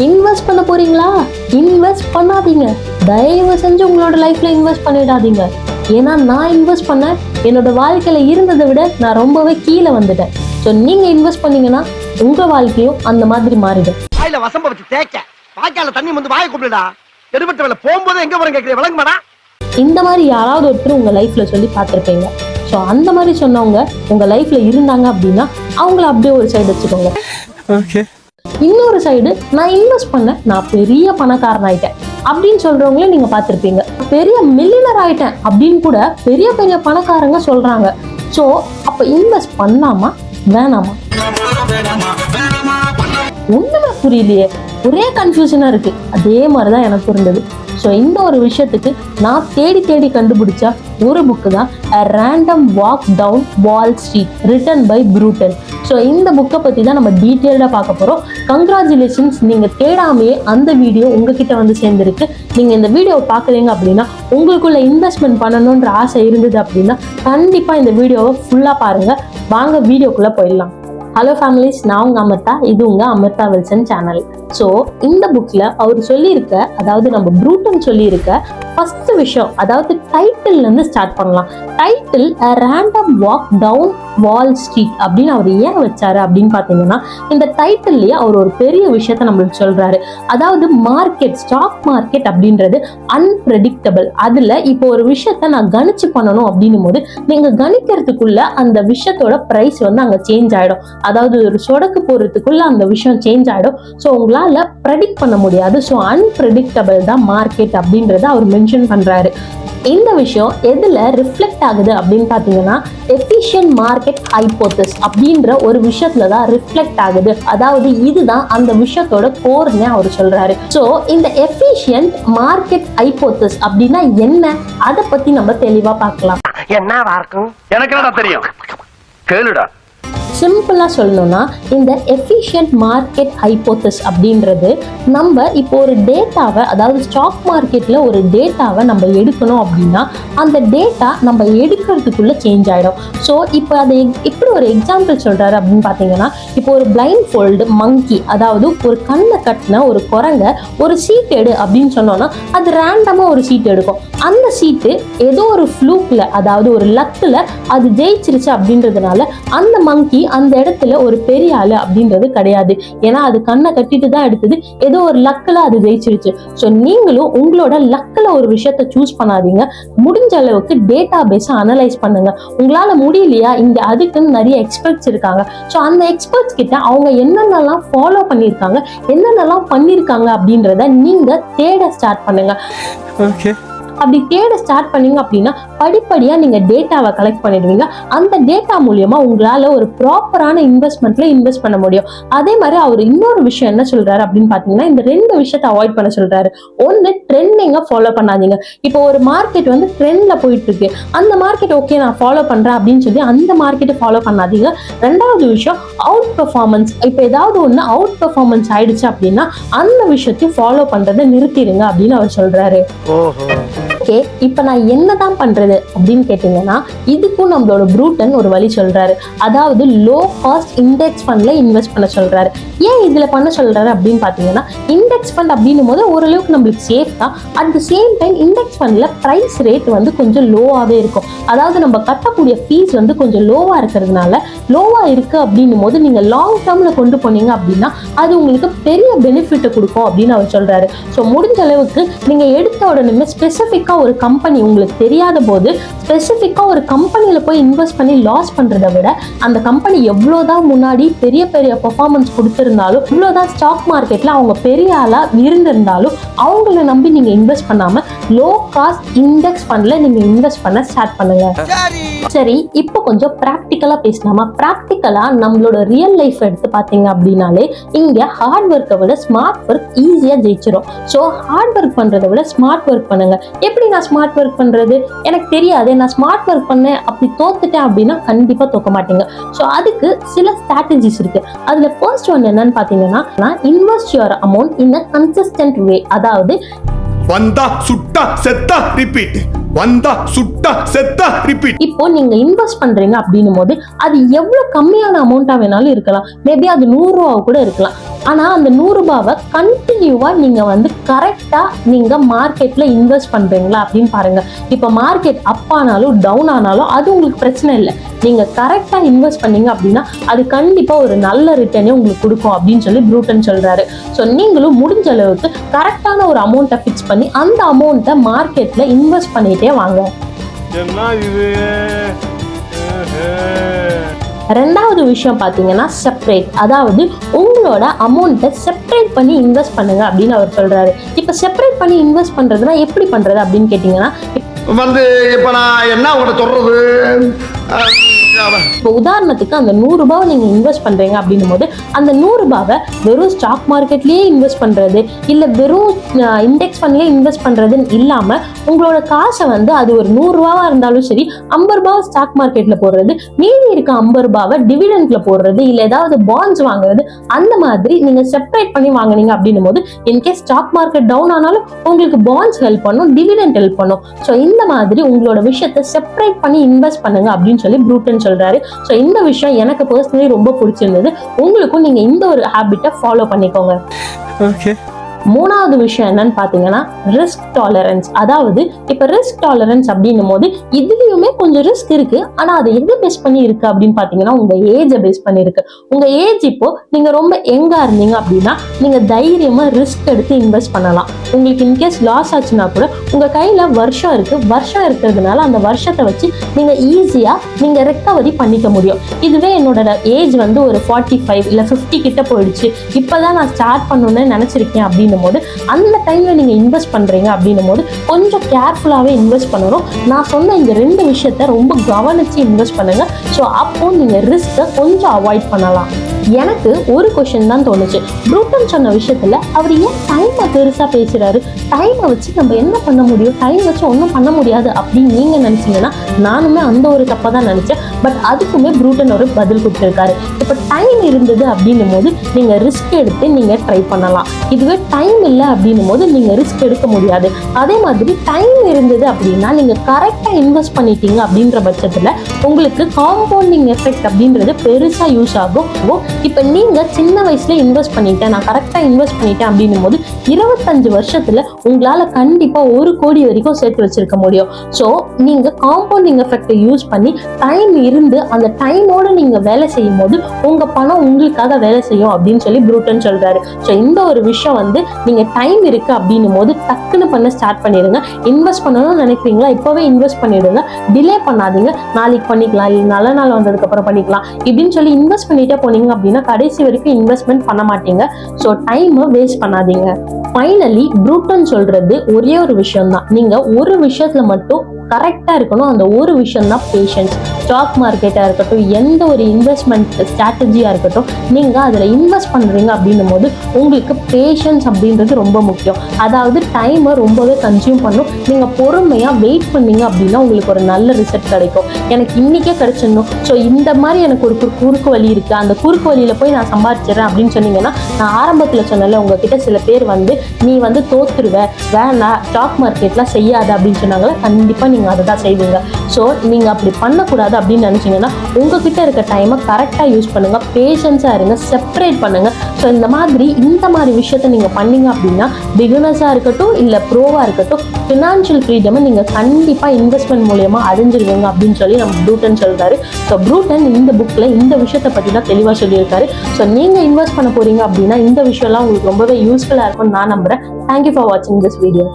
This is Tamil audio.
இன்வெஸ்ட் பண்ண போறீங்களா? இன்வெஸ்ட் பண்ணாதீங்க. தயவு செஞ்சு உங்களோட லைஃப்ல இன்வெஸ்ட் பண்ணிடாதீங்க. ஏன்னா நான் இன்வெஸ்ட் பண்ண என்னோட வாழ்க்கையில இருந்ததை விட நான் ரொம்பவே கீழே வந்துட்டேன். ஸோ நீங்க இன்வெஸ்ட் பண்ணீங்கன்னா உங்க வாழ்க்கையும் அந்த மாதிரி மாறிடும். வாயில வசம்ப வச்சு தேய்க்க வாய்க்கால தண்ணி வந்து வாயை கூப்பிடுடா. எடுபட்ட வேலை போகும்போது எங்க போறேன் கேட்கறேன் விளங்குமாடா. இந்த மாதிரி யாராவது ஒருத்தர் உங்க லைஃப்ல சொல்லி பார்த்துருப்பீங்க. ஸோ அந்த மாதிரி சொன்னவங்க உங்க லைஃப்ல இருந்தாங்க அப்படின்னா அவங்கள அப்படியே ஒரு சைடு வச்சுக்கோங்க. இன்னொரு சைடு நான் இன்வெஸ்ட் பண்ண நான் பெரிய பணக்காரன் ஆயிட்டேன் அப்படின்னு சொல்றவங்களே நீங்க பார்த்திருப்பீங்க. பெரிய மில்லியனர் ஆயிட்டேன் அப்படின்னு கூட பெரிய பெரிய பணக்காரங்க சொல்றாங்க. ஸோ அப்ப இன்வெஸ்ட் பண்ணலாமா வேணாமா? ஒண்ணுமே புரியலையே, ஒரே கன்ஃபியூஷனா இருக்கு. அதே மாதிரிதான் எனக்கு இருந்தது. ஸோ இந்த ஒரு விஷயத்துக்கு நான் தேடி தேடி கண்டுபிடிச்ச ஒரு புக்கு தான் A Random Walk Down Wall Street written by Bruton. So இந்த புக்கை பற்றி தான் நம்ம டீட்டெயில்டாக பார்க்க போகிறோம். கங்க்ராச்சுலேஷன்ஸ், நீங்கள் தேடாமையே அந்த வீடியோ உங்ககிட்ட வந்து சேர்ந்துருக்கு. நீங்கள் இந்த வீடியோவை பார்க்குறீங்க அப்படின்னா உங்களுக்குள்ள இன்வெஸ்ட்மெண்ட் பண்ணணுன்ற ஆசை இருந்தது அப்படின்னா கண்டிப்பாக இந்த வீடியோவை ஃபுல்லாக பாருங்கள். வாங்க வீடியோக்குள்ளே போயிடலாம். ஹலோ ஃபேமிலிஸ், நான் உங்கள் அமிர்தா. இது உங்கள் அமிர்தா வில்சன் சேனல். ஸோ இந்த புக்கில் அவர் சொல்லியிருக்க, அதாவது நம்ம ப்ரூட்டன் சொல்லியிருக்க ஃபர்ஸ்ட் விஷயம், அதாவது டைட்டில்லேருந்து ஸ்டார்ட் பண்ணலாம். Title A Random Walk Down Wall Street அப்படின்னு அவர் ஏன் வச்சாரு அப்படின்னு பார்த்தீங்கன்னா, இந்த டைட்டில்லையே அவர் ஒரு பெரிய விஷயத்த நம்மளுக்கு சொல்றாரு. அதாவது மார்க்கெட், ஸ்டாக் மார்க்கெட் அப்படின்றது அன்பிரடிக்டபிள். அதில் இப்போ ஒரு விஷயத்த நான் கணிச்சு பண்ணணும் அப்படின்னும் போது நீங்கள் கணிக்கிறதுக்குள்ள அந்த விஷயத்தோட ப்ரைஸ் வந்து அங்கே சேஞ்ச் ஆகிடும். அதாவது ஒரு சொடக்கு போடுறதுக்குள்ள அந்த விஷயம் சேஞ்ச் ஆகிடும். ஸோ உங்களால் ப்ரெடிக்ட் பண்ண முடியாது. ஸோ அன்பிரடிக்டபிள் தான் மார்க்கெட் அப்படின்றத அவர் மென்ஷன் பண்றாரு. இந்த விஷயம் எதுல ரிஃப்ளெக்ட் ஆகுது அப்படின்னு பார்த்தீங்கன்னா, எஃபிஷியன்ட் மார்க்கெட் ஹைபோதசிஸ் அப்படின்ற ஒரு விஷயத்துல தான் ரிஃப்ளெக்ட் ஆகுது. அதாவது இதுதான் அந்த விஷயத்தோட கோர்னே அவர் சொல்றாரு. ஸோ இந்த எஃபிஷியன்ட் மார்க்கெட் ஹைபோதசிஸ் அப்படின்னா என்ன, அதை பத்தி நம்ம தெளிவா பார்க்கலாம். என்னவா இருக்கும் எனக்கு என்ன தெரியும், கேளுடா. சிம்பிளா சொல்லணும்னா, இந்த எஃபிஷியன்ட் மார்க்கெட் ஹைபோதசிஸ் அப்படின்றது நம்ம இப்போ ஒரு டேட்டாவை, அதாவது ஸ்டாக் மார்க்கெட்ல ஒரு டேட்டாவை நம்ம எடுக்கணும் அப்படின்னா அந்த டேட்டா நம்ம எடுக்கிறதுக்குள்ள சேஞ்ச் ஆகிடும். ஸோ இப்போ அதை இப்படி ஒரு எக்ஸாம்பிள் சொல்றாரு அப்படின்னு பார்த்தீங்கன்னா, இப்போ ஒரு பிளைண்ட் ஃபோல்டு மங்கி, அதாவது ஒரு கண்ணை கட்டின ஒரு குரங்க ஒரு சீட் எடு அப்படின்னு சொன்னோம்னா அது ரேண்டமாக ஒரு சீட் எடுக்கும். அந்த சீட்டு ஏதோ ஒரு ஃப்ளூக்ல, அதாவது ஒரு லக்கில் அது ஜெயிச்சிருச்சு அப்படின்றதுனால அந்த மங்கி அந்த இடத்துல ஒரு பெரிய ஆளு அப்படின்றது கிடையாது. ஏன்னா அது கண்ணை கட்டிட்டு தான் எடுத்தது, ஏதோ ஒரு லக்கில் அது ஜெயிச்சிருச்சு. ஸோ நீங்களும் உங்களோட லக்கில் ஒரு விஷயத்த சூஸ் பண்ணாதீங்க. முடிஞ்ச அளவுக்கு டேட்டா பேஸை அனலைஸ் பண்ணுங்க. உங்களால முடியலையா, இங்க அதுக்குன்னு நிறைய எக்ஸ்பர்ட்ஸ் இருக்காங்க. ஸோ அந்த எக்ஸ்பர்ட்ஸ் கிட்ட அவங்க என்னென்னலாம் ஃபாலோ பண்ணியிருக்காங்க, என்னென்னலாம் பண்ணியிருக்காங்க அப்படின்றத நீங்க தேட ஸ்டார்ட் பண்ணுங்க. அப்படி தேட ஸ்டார்ட் பண்ணீங்க அப்படின்னா படிப்படியாக நீங்கள் டேட்டாவை கலெக்ட் பண்ணிடுவீங்க. அந்த டேட்டா மூலியமா உங்களால் ஒரு ப்ராப்பரான இன்வெஸ்ட்மெண்ட்ல இன்வெஸ்ட் பண்ண முடியும். அதே மாதிரி அவர் இன்னொரு விஷயம் என்ன சொல்றாரு அப்படின்னு பார்த்தீங்கன்னா, இந்த ரெண்டு விஷயத்தை அவாய்ட் பண்ண சொல்றாரு. ஒன்று, ட்ரெண்டிங்கை ஃபாலோ பண்ணாதீங்க. இப்போ ஒரு மார்க்கெட் வந்து ட்ரெண்ட்ல போயிட்டு இருக்கு, அந்த மார்க்கெட் ஓகே நான் ஃபாலோ பண்றேன் அப்படின்னு சொல்லி அந்த மார்க்கெட்டை ஃபாலோ பண்ணாதீங்க. ரெண்டாவது விஷயம், அவுட் பெர்ஃபார்மன்ஸ். இப்போ ஏதாவது ஒன்று அவுட் பெர்ஃபார்மன்ஸ் ஆயிடுச்சு அப்படின்னா அந்த விஷயத்தையும் ஃபாலோ பண்றதை நிறுத்திடுங்க அப்படின்னு அவர் சொல்றாரு. ஓகே, இப்போ நான் என்னதான் பண்றது அப்படின்னு கேட்டீங்கன்னா, இதுக்கும் நம்மளோட ப்ரூட்டன் ஒரு வழி சொல்றாரு. அதாவது லோ காஸ்ட் இண்டெக்ஸ் ஃபண்ட்ல இன்வெஸ்ட் பண்ண சொல்றாரு. ஏன் இதுல பண்ண சொல்றாரு அப்படின்னு பாத்தீங்கன்னா, இண்டெக்ஸ் ஃபண்ட் அப்படின்னும் போது ஓரளவுக்கு நம்மளுக்கு சேஃப் தான். At the same time index ஃபண்ட்ல பிரைஸ் ரேட் வந்து கொஞ்சம் லோவாவே இருக்கும். அதாவது நம்ம கட்டக்கூடிய ஃபீஸ் வந்து கொஞ்சம் லோவா இருக்கிறதுனால, லோவா இருக்கு அப்படின்னும் போது நீங்க லாங் டேர்ம்ல கொண்டு போனீங்க அப்படின்னா அது உங்களுக்கு பெரிய பெனிஃபிட் கொடுக்கும் அப்படின்னு அவர் சொல்றாரு. ஸோ முடிஞ்ச அளவுக்கு நீங்க எடுத்த உடனே ஸ்பெசிஃபிக்கா ஒரு கம்பெனி உங்களுக்கு தெரியாத போது ஸ்பெசிஃபிக்கா ஒரு கம்பெனியில போய் இன்வெஸ்ட் பண்ணி லாஸ் பண்றதை விட, அந்த கம்பெனி எவ்வளவுதான் முன்னாடி பெரிய பெரிய பெர்ஃபார்மன்ஸ் கொடுத்திருந்தாலும், இவ்வளவுதான் ஸ்டாக் மார்க்கெட்ல அவங்க பெரிய ஆளா இருந்திருந்தாலும் அவங்கள நம்பி நீங்க இன்வெஸ்ட் பண்ணாம லோ காஸ்ட் இண்டெக்ஸ் ஃபண்ட்ல நீங்க இன்வெஸ்ட் பண்ண ஸ்டார்ட் பண்ணுங்க. சரி, இப்போ கொஞ்சம் பிராக்டிக்கலா பேசலாமா? பிராக்டிக்கலா நம்மளோட ரியல் லைஃப் எடுத்து பாத்தீங்க அப்படின்னாலே இங்க ஹார்ட் ஒர்க்கை விட ஸ்மார்ட் ஒர்க் ஈஸியா ஜெயிச்சிரும். ஸோ ஹார்ட் ஒர்க் பண்றதை விட ஸ்மார்ட் ஒர்க் பண்ணுங்க. எப்படி நான் ஸ்மார்ட் ஒர்க் பண்றது, எனக்கு தெரியாது, நான் ஸ்மார்ட் ஒர்க் பண்ணேன் அப்படி தோத்துட்டேன் அப்படின்னா கண்டிப்பா தோக்க மாட்டீங்க. ஸோ அதுக்கு சில ஸ்ட்ராட்டஜிஸ் இருக்கு. அதுல ஃபர்ஸ்ட் ஒன் என்னன்னு பாத்தீங்கன்னா, invest your amount in a consistent way. அதாவது வந்தா சுட்டா செத்தா ரிப்பீட், வந்தா சுட்டா செத்தா ரிப்பீட். இப்போ நீங்க இன்வெஸ்ட் பண்றீங்க அப்படின்னும் போது அது எவ்வளவு கம்மியான அமௌண்டா வேணாலும் இருக்கலாம். மேபி அது 100 ரூபா கூட இருக்கலாம். ஆனா அந்த 100 ரூபாவை கண்டினியூவா நீங்க வந்து கரெக்டா நீங்க மார்க்கெட்ல இன்வெஸ்ட் பண்றீங்களா அப்படின்னு பாருங்க. இப்ப மார்க்கெட் அப் ஆனாலும் டவுன் ஆனாலும் அது உங்களுக்கு பிரச்சனை இல்லை. நீங்க கரெக்டா இன்வெஸ்ட் பண்ணீங்க அப்படின்னா அது கண்டிப்பா ஒரு நல்ல ரிட்டர்னே உங்களுக்கு கொடுக்கும் அப்படின்னு சொல்லி ப்ரூட்டன் சொல்றாரு. ஸோ நீங்களும் முடிஞ்ச அளவுக்கு கரெக்டான ஒரு அமௌண்ட்டை ஃபிக்ஸ் பண்ணி அந்த அமௌண்ட்டை மார்க்கெட்ல இன்வெஸ்ட் பண்ணிட்டே வாங்க. ரெண்டாவது விஷயம் பார்த்தீங்கன்னா செப்பரேட், அதாவது உங்களோட அமௌண்ட்டை செப்பரேட் பண்ணி இன்வெஸ்ட் பண்ணுங்க அப்படின்னு அவர் சொல்றாரு. இப்போ செப்பரேட் பண்ணி இன்வெஸ்ட் பண்றதுன்னா எப்படி பண்றது அப்படின்னு கேட்டீங்கன்னா இப்ப நான் என்ன உங்கள்ட்ட சொல்றது, இப்போ உதாரணத்துக்கு அந்த 100 ரூபாவை நீங்க இன்வெஸ்ட் பண்றீங்க அப்படின்னும் போது அந்த 100 ரூபாவை வெறும் ஸ்டாக் மார்க்கெட்லயே இன்வெஸ்ட் பண்றது இல்ல வெறும் இண்டெக்ஸ் ஃபண்ட்லயே இன்வெஸ்ட் பண்றதுன்னு இல்லாம உங்களோட காசை வந்து அது ஒரு 100 ரூபாவா இருந்தாலும் சரி 50 ரூபாவை ஸ்டாக் மார்க்கெட்ல போடுறது, மீதி இருக்க 50 ரூபாவை டிவிடெண்ட்ல போடுறது இல்ல ஏதாவது பாண்ட்ஸ் வாங்குறது, அந்த மாதிரி நீங்க செப்பரேட் பண்ணி வாங்குனீங்க அப்படின்னும் போது இன்கேஸ் ஸ்டாக் மார்க்கெட் டவுன் ஆனாலும் உங்களுக்கு பாண்ட்ஸ் ஹெல்ப் பண்ணும், டிவிடெண்ட் ஹெல்ப் பண்ணும். ஸோ இந்த மாதிரி உங்களோட விஷயத்தை செப்பரேட் பண்ணி இன்வெஸ்ட் பண்ணுங்க அப்படின்னு சொல்லி ப்ரூட்டன் சொல்றாரு. ஸோ இந்த விஷயம் எனக்கு பர்சனலி ரொம்ப பிடிச்சிருந்தது. உங்களுக்கும் நீங்க இந்த ஒரு ஹேபிட்டை ஃபாலோ பண்ணிக்கோங்க. மூணாவது விஷயம் என்னன்னு பாத்தீங்கன்னா ரிஸ்க் டாலரன்ஸ். அதாவது இப்ப ரிஸ்க் டாலரன்ஸ் அப்படின்னும் போது இதுலயுமே கொஞ்சம் ரிஸ்க் இருக்கு. ஆனா அதை எது பேஸ் பண்ணி இருக்கு அப்படின்னு பாத்தீங்கன்னா உங்க ஏஜை பேஸ் பண்ணி இருக்கு. உங்க ஏஜ் இப்போ நீங்க ரொம்ப யங்கா இருந்தீங்க அப்படின்னா நீங்க தைரியமா ரிஸ்க் எடுத்து இன்வெஸ்ட் பண்ணலாம். உங்களுக்கு இன்கேஸ் லாஸ் ஆச்சுன்னா கூட உங்க கையில வருஷம் இருக்கு, வருஷம் இருக்கிறதுனால அந்த வருஷத்தை வச்சு நீங்க ஈஸியா நீங்க ரெக்கவரி பண்ணிக்க முடியும். இதுவே என்னோட ஏஜ் வந்து ஒரு 45 இல்ல 50 கிட்ட போயிடுச்சு, இப்பதான் நான் ஸ்டார்ட் பண்ணணும்னு நினைச்சிருக்கேன் அப்படின்னு போது அந்த டைம்ல நீங்க இன்வெஸ்ட் பண்றீங்க அப்படின்னும் போது கொஞ்சம் கேர்ஃபுல்லாவே இன்வெஸ்ட் பண்ணணும். நான் சொன்ன இந்த 2 விஷயத்த ரொம்ப கவனிச்சு இன்வெஸ்ட் பண்ணுங்க. ஸோ அப்போ நீங்க ரிஸ்கை கொஞ்சம் அவாய்ட் பண்ணலாம். எனக்கு ஒரு கொஸ்டின் தான் தோணுச்சு, ப்ரூட்டன் சொன்ன விஷயத்துல அவர் ஏன் டைமை பெருசா பேசுறாரு, டைமை வச்சு நம்ம என்ன பண்ண முடியும், டைம் வச்சு ஒன்றும் பண்ண முடியாது அப்படின்னு நீங்க நினைச்சீங்கன்னா நானுமே அந்த ஒரு தப்பை தான் நினைச்சேன். பட் அதுக்குமே ப்ரூட்டன் ஒரு பதில் கொடுத்துருக்காரு. இப்போ டைம் இருந்தது அப்படின்னும் போது நீங்க ரிஸ்க் எடுத்து நீங்க ட்ரை பண்ணலாம். இதுவே டைம் இல்லை அப்படின்னும் போது நீங்க ரிஸ்க் எடுக்க முடியாது. அதே மாதிரி டைம் இருந்தது அப்படின்னா நீங்க கரெக்டா இன்வெஸ்ட் பண்ணிட்டீங்க அப்படின்ற பட்சத்துல உங்களுக்கு காம்பவுண்டிங் எஃபெக்ட் அப்படின்றது பெருசா யூஸ் ஆகும். இப்ப நீங்க சின்ன வயசுல இன்வெஸ்ட் பண்ணிட்டேன், நான் கரெக்டா இன்வெஸ்ட் பண்ணிட்டேன் அப்படின்னும் போது 25 வருஷத்துல உங்களால கண்டிப்பா 1 கோடி வரைக்கும் சேர்த்து வச்சிருக்க முடியும். ஸோ நீங்க காம்பவுண்டிங் எஃபெக்டை யூஸ் பண்ணி டைம் இருந்து அந்த டைமோட நீங்க வேலை செய்யும் போது உங்க பணம் உங்களுக்காக வேலை செய்யும் அப்படின்னு சொல்லி ப்ரூட்டன் சொல்றாரு. ஸோ இந்த ஒரு விஷயம் வந்து நீங்க டைம் இருக்கு அப்படின்னும் போது டக்குன்னு பண்ண ஸ்டார்ட் பண்ணிடுங்க. இன்வெஸ்ட் பண்ணணும்னு நினைக்கிறீங்களா இப்பவே இன்வெஸ்ட் பண்ணிடுங்க, டிலே பண்ணாதீங்க. நாளைக்கு பண்ணிக்கலாம், இல்லை நல்ல நாள் வந்ததுக்கு அப்புறம் பண்ணிக்கலாம் இப்படின்னு சொல்லி இன்வெஸ்ட் பண்ணிட்டே போனீங்க அப்படின்னா கடைசி வரைக்கும் இன்வெஸ்ட்மெண்ட் பண்ண மாட்டீங்க. ஸோ டைமை வேஸ்ட் பண்ணாதீங்க. ஃபைனலி ப்ரூட்டன் சொல்றது ஒரே ஒரு விஷயம் தான், நீங்க ஒரு விஷயத்துல மட்டும் கரெக்டா இருக்கணும். அந்த ஒரு விஷயம் தான் பேஷன்ஸ். ஸ்டாக் மார்க்கெட்டா இருக்கட்டும், எந்த ஒரு இன்வெஸ்ட்மெண்ட் ஸ்ட்ராட்டஜியா இருக்கட்டும், நீங்க அதுல இன்வெஸ்ட் பண்றீங்க அப்படின்னும் போது உங்களுக்கு பேஷன்ஸ் அப்படின்றது ரொம்ப முக்கியம். அதாவது டைமை ரொம்பவே கன்சியூம் பண்ணும். நீங்க பொறுமையா வெயிட் பண்ணீங்க அப்படின்னா உங்களுக்கு ஒரு நல்ல ரிசல்ட் கிடைக்கும். எனக்கு இன்னைக்கே கிடைச்சிடணும், ஸோ இந்த மாதிரி எனக்கு ஒரு குறுக்கு வழி இருக்கு, அந்த குறுக்கு வழியில போய் நான் சம்பாதிச்சிடறேன் அப்படின்னு சொன்னீங்கன்னா, நான் ஆரம்பத்துல சொன்னல உங்ககிட்ட சில பேர் வந்து நீ வந்து தோத்துருவ, வேணாம் ஸ்டாக் மார்க்கெட்லாம் செய்யாத அப்படின்னு சொன்னாங்களே, கண்டிப்பா நீங்க அதை தான் செய்வீங்க. ஸோ நீங்க அப்படி பண்ணக்கூடாது அப்படின்னு நினைச்சீங்கன்னா உங்ககிட்ட இருக்க டைமை கரெக்டா யூஸ் பண்ணுங்க, பேஷன்ஸா இருங்க, செப்பரேட் பண்ணுங்க. ஸோ இந்த மாதிரி விஷயத்த நீங்க பண்ணீங்க அப்படின்னா பிகினர்ஸா இருக்கட்டும் இல்ல ப்ரோவா இருக்கட்டும் ஃபினான்ஷியல் ஃப்ரீடமை நீங்க கண்டிப்பா இன்வெஸ்ட்மெண்ட் மூலமா அடைஞ்சிருவீங்க அப்படின்னு சொல்லி நம்ம ப்ரூட்டன் சொல்றாரு. ஸோ ப்ரூட்டன் இந்த புக்ல இந்த விஷயத்தை பத்தி தான் தெளிவா சொல்லியிருக்காரு. ஸோ நீங்க இன்வெஸ்ட் பண்ண போறீங்க அப்படின்னா இந்த விஷயம்லாம் உங்களுக்கு ரொம்பவே யூஸ்ஃபுல்லா இருக்கும்னு நான் நம்புறேன். தேங்க்யூ ஃபார் வாட்சிங் திஸ் வீடியோ.